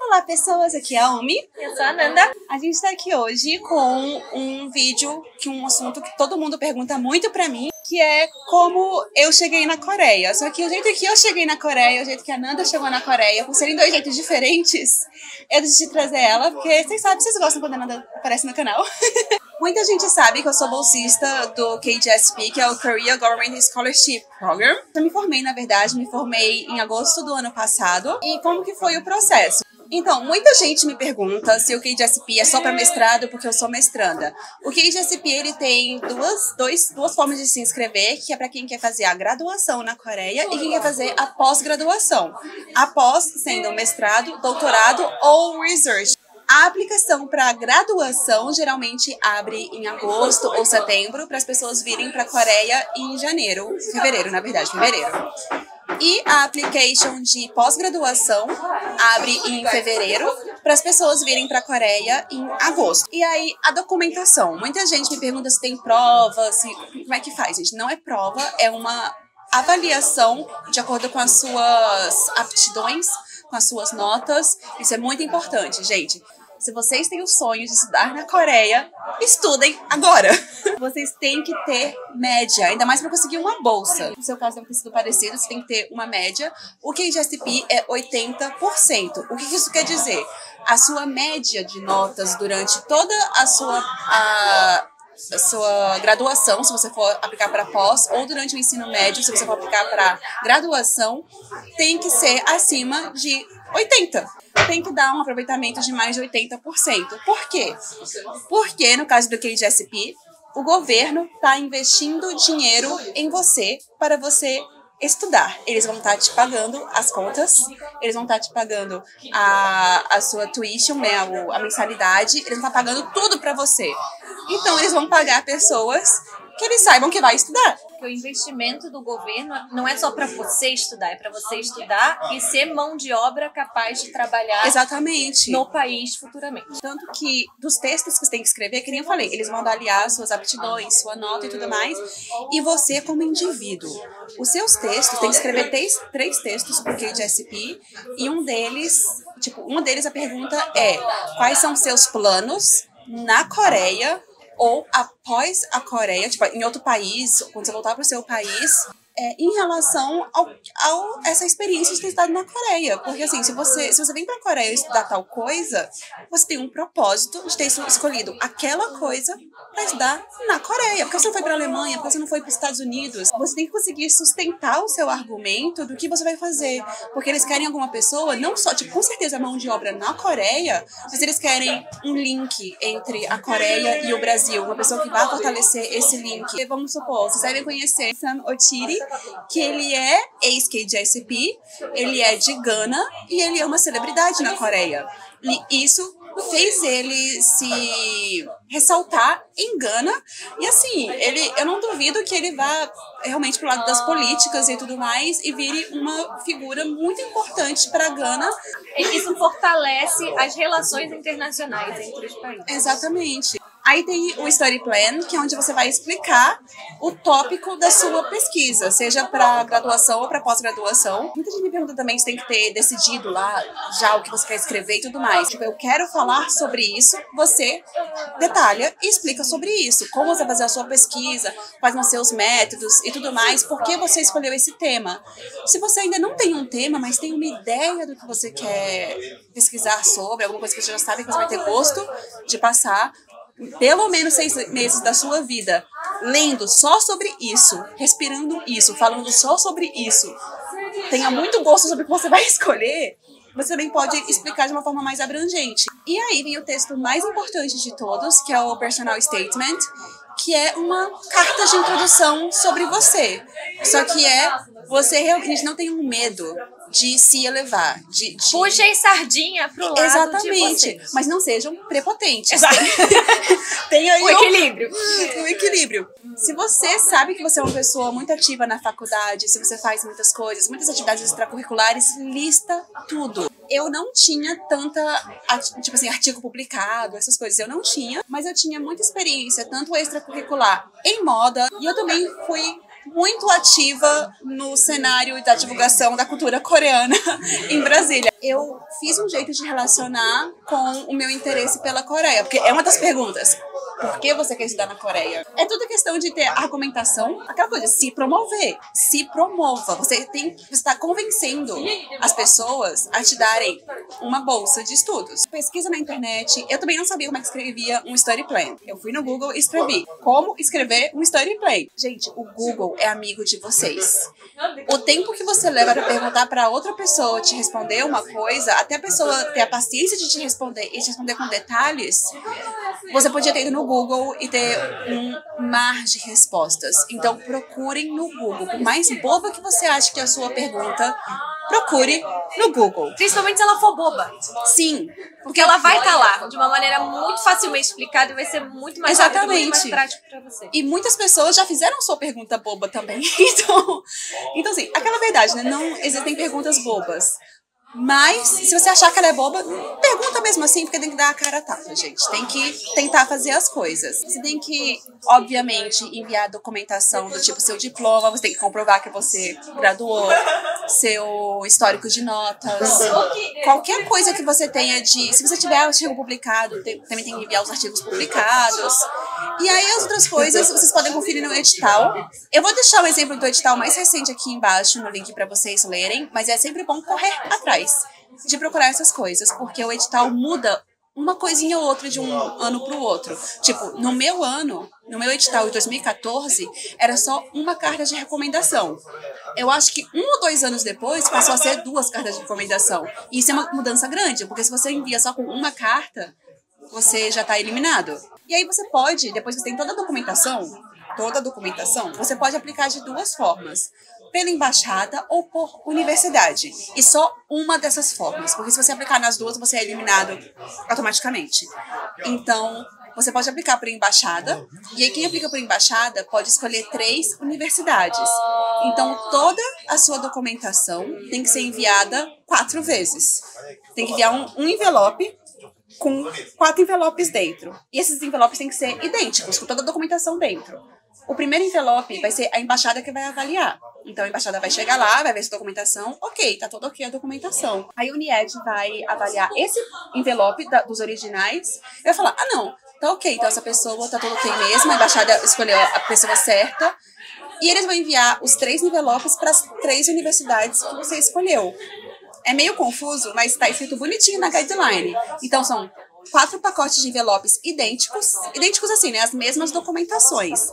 Olá pessoas, aqui é a Umi. Eu sou a Nanda. A gente está aqui hoje com um vídeo, um assunto que todo mundo pergunta muito pra mim, que é como eu cheguei na Coreia. Só que o jeito que eu cheguei na Coreia, o jeito que a Nanda chegou na Coreia, por serem dois jeitos diferentes, eu decidi trazer ela, porque vocês sabem, vocês gostam quando a Nanda aparece no canal. Muita gente sabe que eu sou bolsista do KGSP, que é o Korea Government Scholarship Program. Eu me formei, na verdade, em agosto do ano passado. E como que foi o processo? Então, muita gente me pergunta se o KGSP é só para mestrado, porque eu sou mestranda. O KGSP, ele tem duas formas de se inscrever, que é para quem quer fazer a graduação na Coreia e quem quer fazer a pós-graduação. A pós sendo mestrado, doutorado ou research. A aplicação para graduação geralmente abre em agosto ou setembro para as pessoas virem para a Coreia em fevereiro. E a application de pós-graduação abre em fevereiro para as pessoas virem para a Coreia em agosto. E aí, a documentação. Muita gente me pergunta se tem prova, como é que faz, gente? Não é prova, é uma avaliação de acordo com as suas aptidões, com as suas notas. Isso é muito importante, gente. Se vocês têm o sonho de estudar na Coreia, estudem agora! Vocês têm que ter média, ainda mais para conseguir uma bolsa. No seu caso deve ter sido parecido, você tem que ter uma média. O KGSP é 80%. O que isso quer dizer? A sua média de notas durante toda a sua graduação, se você for aplicar para pós, ou durante o ensino médio, se você for aplicar para graduação, tem que ser acima de 80%. Tem que dar um aproveitamento de mais de 80%. Por quê? Porque, no caso do KGSP, o governo está investindo dinheiro em você para você estudar. Eles vão estar te pagando as contas, eles vão estar te pagando a sua tuition, né, a mensalidade, eles vão estar pagando tudo para você. Então, eles vão pagar pessoas que eles saibam que vai estudar. O investimento do governo não é só para você estudar, é para você estudar e ser mão de obra capaz de trabalhar exatamente no país futuramente. Tanto que dos textos que você tem que escrever, que nem eu falei, eles vão avaliar suas aptidões, sua nota e tudo mais, e você como indivíduo. Os seus textos, tem que escrever três textos para o KGSP, e um deles a pergunta é: quais são seus planos na Coreia ou após a Coreia, tipo, em outro país, quando você voltar para o seu país, em relação a essa experiência de ter estado na Coreia. Porque, assim, se você vem para a Coreia estudar tal coisa, você tem um propósito de ter escolhido aquela coisa para estudar na Coreia. Porque você não foi para a Alemanha, porque você não foi para os Estados Unidos. Você tem que conseguir sustentar o seu argumento do que você vai fazer. Porque eles querem alguma pessoa, não só, tipo, com certeza mão de obra na Coreia, mas eles querem um link entre a Coreia e o Brasil. Uma pessoa que vai fortalecer esse link. E vamos supor, vocês devem conhecer Sam Otiri, que ele é ex-KGSP, ele é de Gana e ele é uma celebridade na Coreia. E isso fez ele se ressaltar em Gana. E assim, eu não duvido que ele vá realmente pro lado das políticas e tudo mais e vire uma figura muito importante para Gana. Isso fortalece as relações internacionais entre os países. Exatamente. Aí tem o Study Plan, que é onde você vai explicar o tópico da sua pesquisa, seja para graduação ou para pós-graduação. Muita gente me pergunta também se tem que ter decidido lá já o que você quer escrever e tudo mais. Tipo, eu quero falar sobre isso, você detalha e explica sobre isso. Como você vai fazer a sua pesquisa, quais vão ser os métodos e tudo mais, por que você escolheu esse tema. Se você ainda não tem um tema, mas tem uma ideia do que você quer pesquisar sobre, alguma coisa que você já sabe que você vai ter gosto de passar, pelo menos 6 meses da sua vida lendo só sobre isso, respirando isso, falando só sobre isso, tenha muito gosto sobre o que você vai escolher, você também pode explicar de uma forma mais abrangente. E aí vem o texto mais importante de todos, que é o Personal Statement, que é uma carta de introdução sobre você. Só que você realmente não tem um medo de se elevar. Puxem sardinha pro lado. Exatamente. De vocês. Mas não sejam prepotentes. Exato. Tem aí o equilíbrio. Um equilíbrio. Se você sabe que você é uma pessoa muito ativa na faculdade, se você faz muitas coisas, muitas atividades extracurriculares, lista tudo. Eu não tinha tanta, tipo assim, artigo publicado, essas coisas. Eu não tinha, mas eu tinha muita experiência, tanto extracurricular em moda, e eu também fui muito ativa no cenário da divulgação da cultura coreana em Brasília. Eu fiz um jeito de relacionar com o meu interesse pela Coreia, porque é uma das perguntas. Por que você quer estudar na Coreia? É tudo questão de ter argumentação, aquela coisa, se promover, se promova. Você está convencendo as pessoas a te darem uma bolsa de estudos. Pesquisa na internet, eu também não sabia como é que escrevia um study plan. Eu fui no Google e escrevi como escrever um study plan. Gente, o Google é amigo de vocês. O tempo que você leva para perguntar para outra pessoa te responder uma coisa, até a pessoa ter a paciência de te responder e te responder com detalhes, você podia ter ido no Google e ter um mar de respostas. Então, procurem no Google. Por mais boba que você ache que é a sua pergunta, procure no Google. Principalmente se ela for boba. Sim. Porque ela vai estar lá de uma maneira muito facilmente explicada e vai ser muito mais rápido, muito mais prático para você. E muitas pessoas já fizeram sua pergunta boba também. Então assim, aquela verdade, né? Não existem perguntas bobas. Mas, se você achar que ela é boba, pergunta mesmo assim, porque tem que dar a cara a tapa, gente. Tem que tentar fazer as coisas. Você tem que, obviamente, enviar documentação do tipo seu diploma, você tem que comprovar que você graduou, seu histórico de notas, qualquer coisa que você tenha de... Se você tiver artigo publicado, também tem que enviar os artigos publicados. E aí, as outras coisas, vocês podem conferir no edital. Eu vou deixar o exemplo do edital mais recente aqui embaixo, no link para vocês lerem, mas é sempre bom correr atrás de procurar essas coisas, porque o edital muda uma coisinha ou outra de um ano para o outro. Tipo, no meu edital de 2014, era só uma carta de recomendação. Eu acho que 1 ou 2 anos depois, passou a ser 2 cartas de recomendação. E isso é uma mudança grande, porque se você envia só com uma carta, você já está eliminado. E aí você pode, depois que você tem toda a documentação, você pode aplicar de 2 formas. Pela embaixada ou por universidade. E só uma dessas formas. Porque se você aplicar nas duas, você é eliminado automaticamente. Então, você pode aplicar por embaixada. E aí, quem aplica por embaixada pode escolher 3 universidades. Então, toda a sua documentação tem que ser enviada 4 vezes. Tem que enviar um envelope com 4 envelopes dentro. E esses envelopes têm que ser idênticos, com toda a documentação dentro. O primeiro envelope vai ser a embaixada que vai avaliar. Então, a embaixada vai chegar lá, vai ver essa documentação. Ok, tá tudo ok a documentação. Aí, o UNIED vai avaliar esse envelope dos originais. E vai falar, não, tá ok. Então, essa pessoa tá tudo ok mesmo. A embaixada escolheu a pessoa certa. E eles vão enviar os 3 envelopes para as 3 universidades que você escolheu. É meio confuso, mas tá escrito bonitinho na guideline. Então, são 4 pacotes de envelopes idênticos. Idênticos assim, né? As mesmas documentações.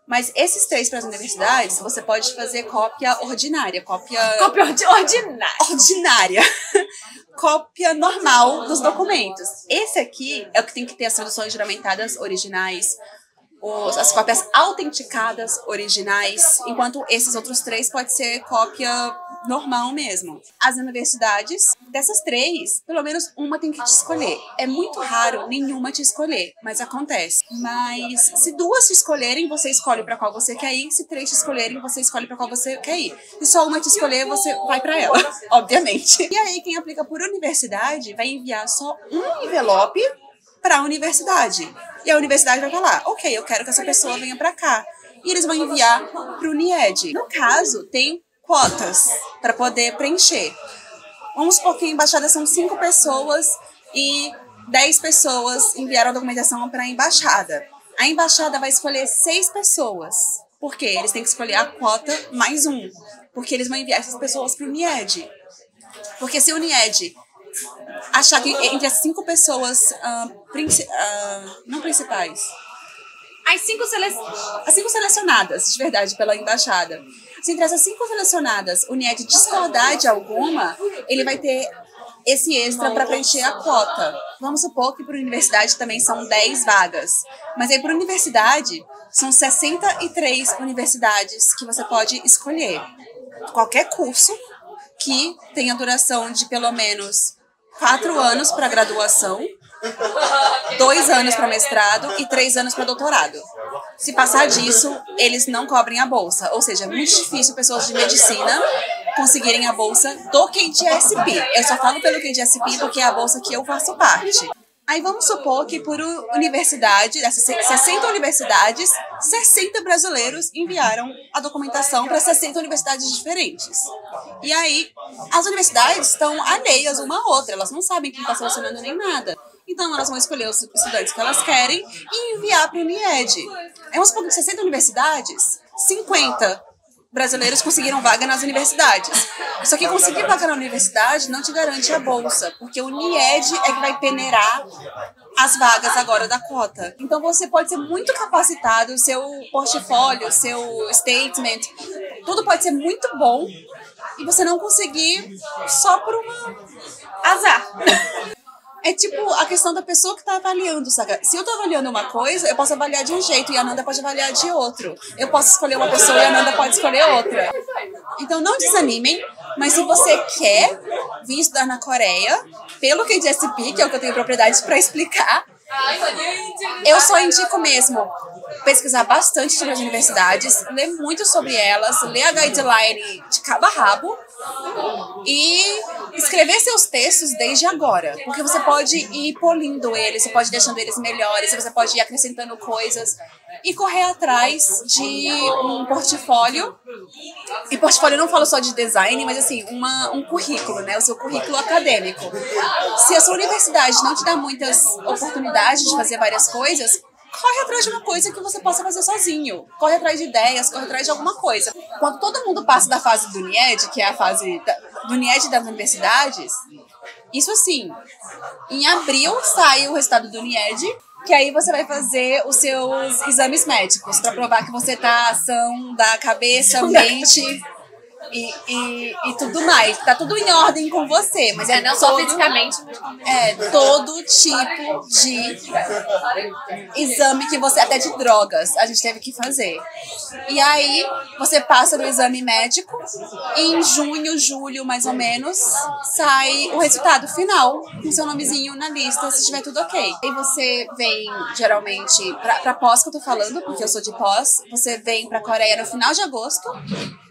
Mas esses 3 para as universidades, você pode fazer cópia ordinária. Cópia ordinária. Cópia normal dos documentos. Esse aqui é o que tem que ter as traduções juramentadas originais, as cópias autenticadas originais, enquanto esses outros 3 pode ser cópia normal mesmo. As universidades, dessas 3, pelo menos uma tem que te escolher. É muito raro nenhuma te escolher, mas acontece. Mas se 2 te escolherem, você escolhe para qual você quer ir. Se 3 te escolherem, você escolhe para qual você quer ir. Se só uma te escolher, você vai para ela, obviamente. E aí, quem aplica por universidade vai enviar só um envelope para a universidade. E a universidade vai falar, ok, eu quero que essa pessoa venha para cá. E eles vão enviar para o UNIED. No caso, tem cotas para poder preencher. Vamos supor que a embaixada são 5 pessoas e 10 pessoas enviaram a documentação para a embaixada. A embaixada vai escolher 6 pessoas. Por quê? Eles têm que escolher a cota mais 1. Porque eles vão enviar essas pessoas para o UNIED. Porque se o UNIED achar que entre as 5 pessoas não principais, as 5 selecionadas, de verdade, pela embaixada, se entre essas 5 selecionadas o UNIED discordar de alguma, ele vai ter esse extra para preencher a cota. Vamos supor que para a universidade também são 10 vagas, mas aí para a universidade são 63 universidades que você pode escolher. Qualquer curso que tenha duração de pelo menos 4 anos para graduação, 2 anos para mestrado e 3 anos para doutorado. Se passar disso, eles não cobrem a bolsa. Ou seja, é muito difícil pessoas de medicina conseguirem a bolsa do KGSP. Eu só falo pelo KGSP porque é a bolsa que eu faço parte. Aí vamos supor que por universidade, dessas 60 universidades, 60 brasileiros enviaram a documentação para 60 universidades diferentes. E aí, as universidades estão alheias uma à outra, elas não sabem quem está selecionando nem nada. Então, elas vão escolher os estudantes que elas querem e enviar para o UniEd. Vamos supor que de 60 universidades, 50 brasileiros conseguiram vaga nas universidades. Só que conseguir vaga na universidade não te garante a bolsa, porque o UniEd é que vai peneirar as vagas agora da cota. Então você pode ser muito capacitado, o seu portfólio, o seu statement, tudo pode ser muito bom e você não conseguir só por uma azar. É tipo a questão da pessoa que está avaliando, saca? Se eu estou avaliando uma coisa, eu posso avaliar de um jeito e a Nanda pode avaliar de outro. Eu posso escolher uma pessoa e a Nanda pode escolher outra. Então não desanimem, mas se você quer vir estudar na Coreia, pelo KJSP, que é o que eu tenho propriedade para explicar, eu só indico mesmo pesquisar bastante sobre as universidades, ler muito sobre elas, ler a guideline de cabo a rabo e escrever seus textos desde agora, porque você pode ir polindo eles, você pode ir deixando eles melhores, você pode ir acrescentando coisas e correr atrás de um portfólio. E portfólio eu não falo só de design, mas assim, um currículo, né? O seu currículo acadêmico. Se a sua universidade não te dá muitas oportunidades de fazer várias coisas, corre atrás de uma coisa que você possa fazer sozinho. Corre atrás de ideias, corre atrás de alguma coisa. Quando todo mundo passa da fase do UniEd, que é a fase do UniEd das universidades, isso assim, em abril sai o resultado do UniEd, que aí você vai fazer os seus exames médicos para provar que você tá são da cabeça, mente e tudo mais. Tá tudo em ordem com você, mas não só fisicamente, mas todo tipo de exame que você, até de drogas, a gente teve que fazer. E aí você passa no exame médico e em junho, julho, mais ou menos, sai o resultado final com seu nomezinho na lista, se estiver tudo ok. E você vem, geralmente, pra pós que eu tô falando, porque eu sou de pós, você vem pra Coreia no final de agosto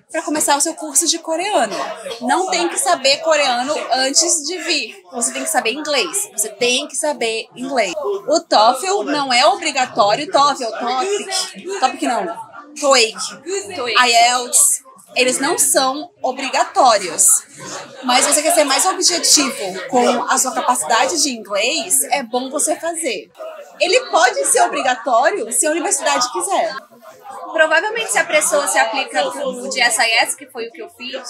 para começar o seu curso de coreano. Não tem que saber coreano antes de vir. Você tem que saber inglês. Você tem que saber inglês. O TOEFL não é obrigatório. TOEFL, TOEIC não. TOEIC, IELTS, eles não são obrigatórios. Mas se você quer ser mais objetivo com a sua capacidade de inglês, é bom você fazer. Ele pode ser obrigatório se a universidade quiser. Provavelmente se a pessoa se aplica no GSIS, que foi o que eu fiz,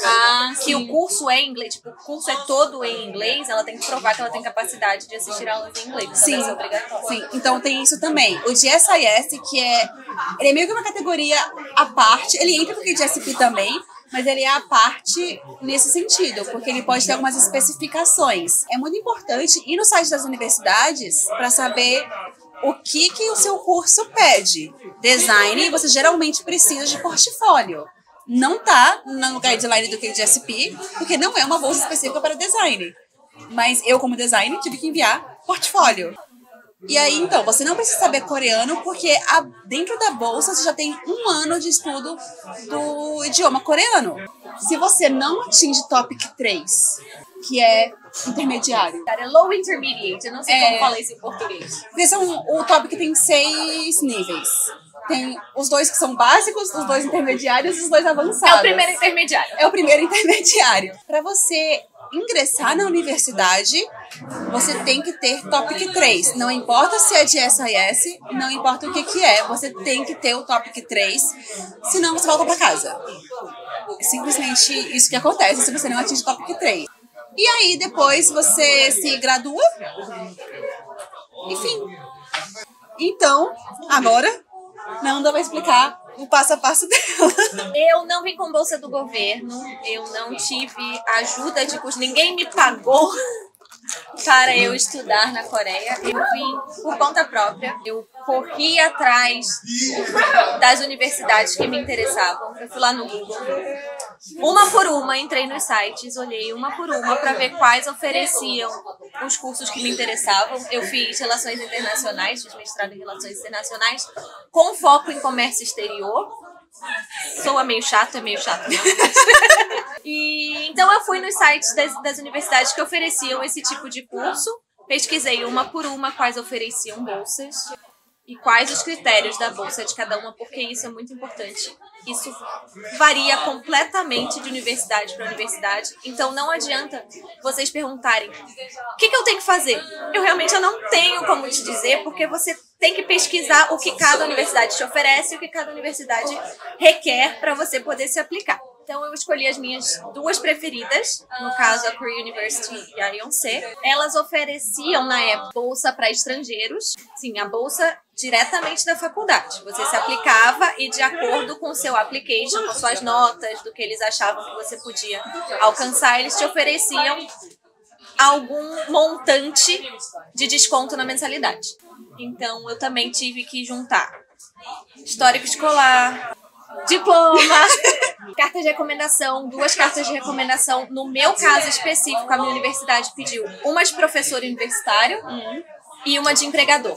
que o curso é em inglês, tipo, o curso é todo em inglês, ela tem que provar que ela tem capacidade de assistir aulas em inglês. Sim, é obrigatório. Sim, então tem isso também. O GSIS, ele é meio que uma categoria à parte, ele entra no GSP também, mas ele é à parte nesse sentido, porque ele pode ter algumas especificações. É muito importante ir no site das universidades para saber o que o seu curso pede. Design, você geralmente precisa de portfólio. Não tá no guideline do KJSP, porque não é uma bolsa específica para design. Mas eu, como designer, tive que enviar portfólio. E aí, então, você não precisa saber coreano, porque dentro da bolsa você já tem 1 ano de estudo do idioma coreano. Se você não atinge Topic 3, que é intermediário. É low intermediate, eu não sei como falar isso em português. O Topic tem 6 níveis. Tem os 2 que são básicos, os 2 intermediários e os 2 avançados. É o primeiro intermediário. É o primeiro intermediário. Para você ingressar na universidade, você tem que ter Topic 3. Não importa se é de SIS, não importa o que é, você tem que ter o Topic 3, senão você volta para casa. É simplesmente isso que acontece se você não atinge o Topic 3. E aí, depois, você se gradua. Enfim. Então, agora, Nanda vai explicar o passo a passo dela. Eu não vim com bolsa do governo. Eu não tive ajuda de custo. Ninguém me pagou para eu estudar na Coreia. Eu vim por conta própria. Eu corri atrás das universidades que me interessavam. Eu fui lá no Google. Uma por uma, entrei nos sites, olhei uma por uma para ver quais ofereciam os cursos que me interessavam. Eu fiz Relações Internacionais, fiz mestrado em Relações Internacionais, com foco em comércio exterior. Soa meio chato, é meio chato. E então eu fui nos sites das universidades que ofereciam esse tipo de curso pesquisei uma por uma quais ofereciam bolsas e quais os critérios da bolsa de cada uma, porque isso é muito importante. Isso varia completamente de universidade para universidade, então não adianta vocês perguntarem o que eu tenho que fazer. Eu não tenho como te dizer, porque você tem que pesquisar o que cada universidade te oferece e o que cada universidade requer para você poder se aplicar. Então eu escolhi as minhas duas preferidas, no caso a Career University e a IONC. Elas ofereciam na época bolsa para estrangeiros, sim, a bolsa diretamente da faculdade. Você se aplicava e de acordo com o seu application, com suas notas, do que eles achavam que você podia alcançar, eles te ofereciam algum montante de desconto na mensalidade. Então eu também tive que juntar histórico escolar, diploma, carta de recomendação, 2 cartas de recomendação. No meu caso específico, a minha universidade pediu uma de professor universitário e uma de empregador.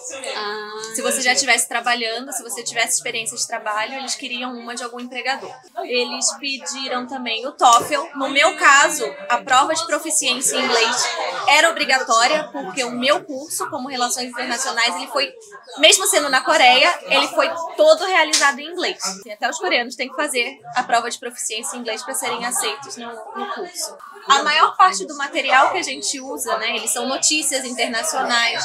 Se você já estivesse trabalhando, se você tivesse experiência de trabalho, eles queriam uma de algum empregador. Eles pediram também o TOEFL. No meu caso, a prova de proficiência em inglês era obrigatória, porque o meu curso, como Relações Internacionais, ele foi, mesmo sendo na Coreia, ele foi todo realizado em inglês. Até os coreanos têm que fazer a prova de proficiência em inglês para serem aceitos no curso. A maior parte do material que a gente usa, né, eles são notícias internacionais,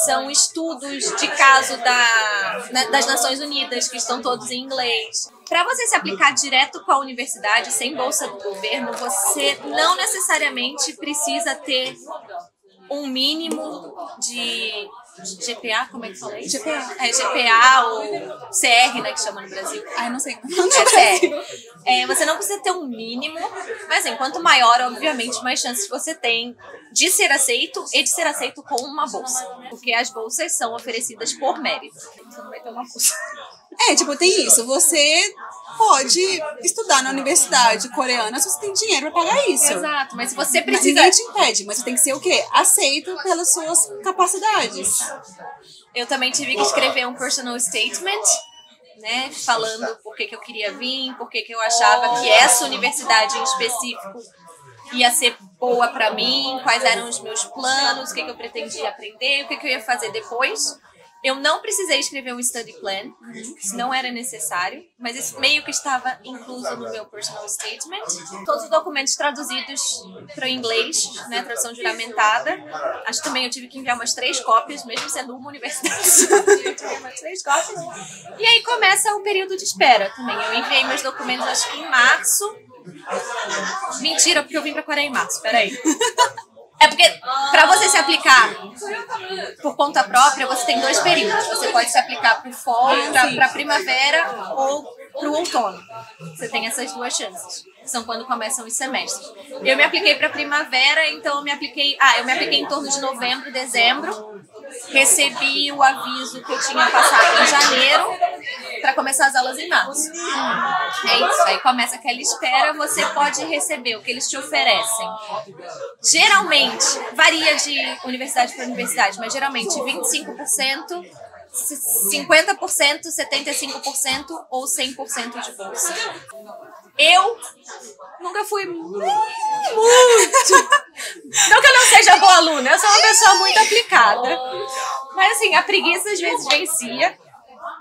são estudos de caso das Nações Unidas, que estão todos em inglês. Para você se aplicar direto com a universidade, sem bolsa do governo, você não necessariamente precisa ter um mínimo de GPA, como é que falei? GPA. GPA ou CR, né, que chama no Brasil. Eu não sei. CR. Você não precisa ter um mínimo, mas assim, quanto maior, obviamente, mais chances você tem de ser aceito e de ser aceito com uma bolsa. Porque as bolsas são oferecidas por mérito. Você não vai ter uma bolsa. Tem isso. Você pode estudar na universidade coreana se você tem dinheiro pra pagar isso. Exato, mas se você precisa... Ninguém te impede, mas você tem que ser o quê? Aceito pelas suas capacidades. Eu também tive que escrever um personal statement, né, falando por que eu queria vir, por que eu achava que essa universidade em específico ia ser boa pra mim, quais eram os meus planos, o que eu pretendia aprender, o que eu ia fazer depois. Eu não precisei escrever um study plan, isso não era necessário, mas isso meio que estava incluso no meu personal statement. Todos os documentos traduzidos para o inglês, né, tradução juramentada. Acho que também eu tive que enviar umas 3 cópias, mesmo sendo uma universidade. Eu tive que enviar umas 3 cópias. E aí começa o período de espera também. Eu enviei meus documentos, acho que em março. Mentira, porque eu vim para a Coreia em março, peraí. É porque, para você se aplicar por conta própria, você tem 2 períodos. Você pode se aplicar para o fall, para a primavera ou para o outono. Você tem essas 2 chances. São quando começam os semestres. Eu me apliquei para a primavera, então eu me apliquei em torno de novembro, dezembro. Recebi o aviso que eu tinha passado em janeiro para começar as aulas em março. É isso, aí começa aquela espera, você pode receber o que eles te oferecem. Geralmente, varia de universidade para universidade, mas geralmente 25%, 50%, 75% ou 100% de bolsa. Eu nunca fui muito... Não que eu não seja boa aluna, eu sou uma pessoa muito aplicada. Mas assim, a preguiça às vezes vencia.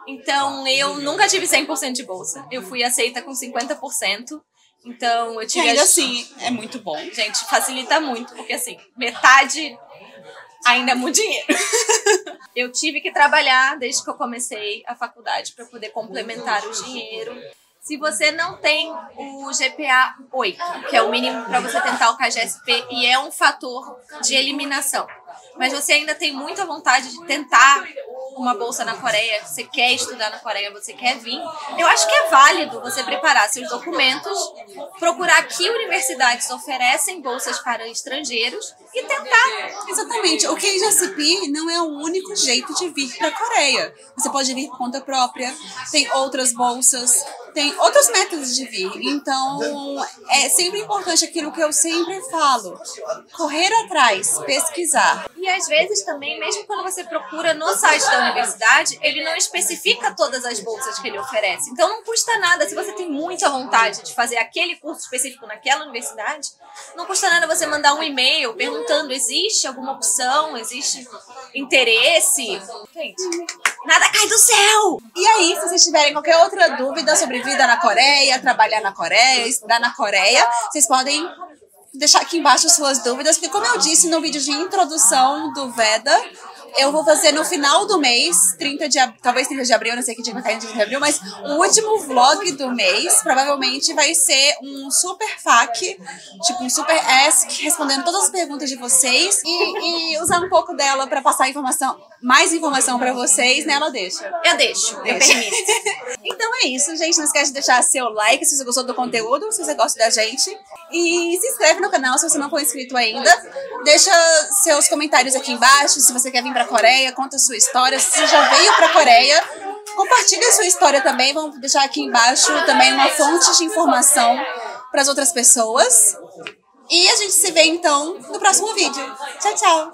Então, eu nunca tive 100% de bolsa. Eu fui aceita com 50%. Então, eu tive... Ainda assim, é muito bom. Gente, facilita muito, porque assim, metade ainda é muito dinheiro. Eu tive que trabalhar desde que eu comecei a faculdade para poder complementar o dinheiro. Se você não tem o GPA 8, que é o mínimo para você tentar o CAGSP, e é um fator de eliminação, mas você ainda tem muita vontade de tentar uma bolsa na Coreia, você quer estudar na Coreia, você quer vir, eu acho que é válido você preparar seus documentos, procurar que universidades oferecem bolsas para estrangeiros e tentar. Exatamente. O KJCP não é o único jeito de vir para a Coreia. Você pode vir por conta própria, tem outras bolsas. tem outros métodos de vir. Então, é sempre importante aquilo que eu sempre falo: correr atrás, pesquisar. E às vezes também, mesmo quando você procura no site da universidade, ele não especifica todas as bolsas que ele oferece. Então não custa nada, se você tem muita vontade de fazer aquele curso específico naquela universidade, não custa nada você mandar um e-mail perguntando: existe alguma opção, existe interesse? Gente, nada cai do céu! E aí, se vocês tiverem qualquer outra dúvida sobre vida na Coreia, trabalhar na Coreia, estudar na Coreia, vocês podem deixar aqui embaixo suas dúvidas, porque como eu disse no vídeo de introdução do Veda, eu vou fazer no final do mês, talvez 30 de abril, não sei que dia vai cair no 30 de abril, mas o último vlog do mês provavelmente vai ser um super FAQ, tipo um super ask, respondendo todas as perguntas de vocês e usar um pouco dela para passar mais informação para vocês, né? Ela deixa. Eu deixo, eu permito. Então é isso, gente. Não esquece de deixar seu like se você gostou do conteúdo, se você gosta da gente. E se inscreve no canal se você não for inscrito ainda. Deixa seus comentários aqui embaixo, se você quer vir pra Coreia, conta a sua história. Se você já veio pra Coreia, compartilha a sua história também. Vamos deixar aqui embaixo também uma fonte de informação para as outras pessoas. E a gente se vê então no próximo vídeo. Tchau, tchau!